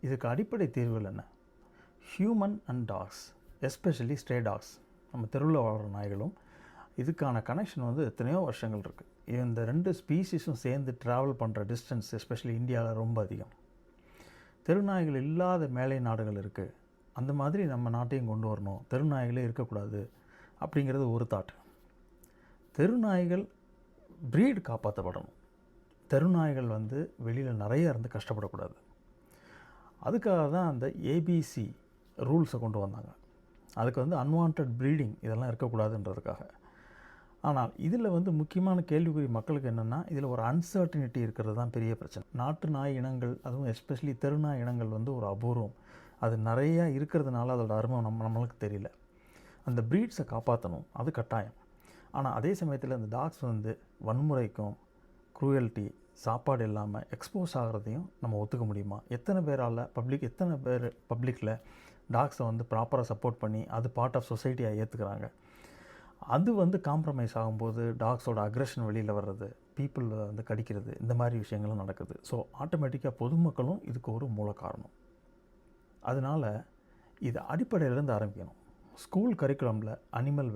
இதுக்கு அடிப்படை தீர்வுகள் என்ன? Human and dogs, especially stray dogs, நம்ம தெருவில் வாழ்கிற நாய்களும் இதுக்கான கனெக்ஷன் வந்து எத்தனையோ வருஷங்கள் இருக்குது. இந்த 2 ஸ்பீசிஸும் சேர்ந்து ட்ராவல் பண்ணுற டிஸ்டன்ஸ் எஸ்பெஷலி இந்தியாவில் ரொம்ப அதிகம். தெருநாய்கள் இல்லாத மேலை நாடுகள் இருக்குது. அந்த மாதிரி நம்ம நாட்டையும் கொண்டு வரணும், தெருநாய்களே இருக்கக்கூடாது அப்படிங்கிறது ஒரு தாட். தெருநாய்கள் ப்ரீட் காப்பாற்றப்படணும். தெருநாய்கள் வந்து வெளியில் நிறைய இருந்து கஷ்டப்படக்கூடாது. அதுக்காக தான் அந்த ஏபிசி ரூல்ஸை கொண்டு வந்தாங்க. அதுக்கு வந்து அன்வான்ட் ப்ரீடிங் இதெல்லாம் இருக்கக்கூடாதுன்றதுக்காக. ஆனால் இதில் வந்து முக்கியமான கேள்விக்குறி மக்களுக்கு என்னென்னா, இதில் ஒரு அன்சர்டினிட்டி இருக்கிறது தான் பெரிய பிரச்சனை. நாட்டு நாய் இனங்கள், அதுவும் எஸ்பெஷலி தெருநாய் இனங்கள் வந்து ஒரு அபூர்வம். அது நிறையா இருக்கிறதுனால அதோட அருமை நம்மளுக்கு தெரியல. அந்த ப்ரீட்ஸை காப்பாற்றணும், அது கட்டாயம். ஆனால் அதே சமயத்தில் அந்த டாக்ஸ் வந்து வன்முறைக்கும் க்ரூயல்ட்டி, சாப்பாடு இல்லாமல் எக்ஸ்போஸ் ஆகிறதையும் நம்ம ஒத்துக்க முடியுமா? எத்தனை பேர் பப்ளிக்கில் டாக்ஸை வந்து ப்ராப்பராக சப்போர்ட் பண்ணி அது பார்ட் ஆஃப் சொசைட்டியாக ஏற்றுக்கிறாங்க. அது வந்து காம்ப்ரமைஸ் ஆகும்போது டாக்ஸோட அக்ரெஷன் வெளியில் வர்றது, பீப்புள் வந்து கடிக்கிறது, இந்த மாதிரி விஷயங்களும் நடக்குது. ஸோ ஆட்டோமேட்டிக்காக பொதுமக்களும் இதுக்கு ஒரு மூல காரணம். அதனால் இது அடிப்படையிலேருந்து ஆரம்பிக்கணும். School கரிக்குலமில் animal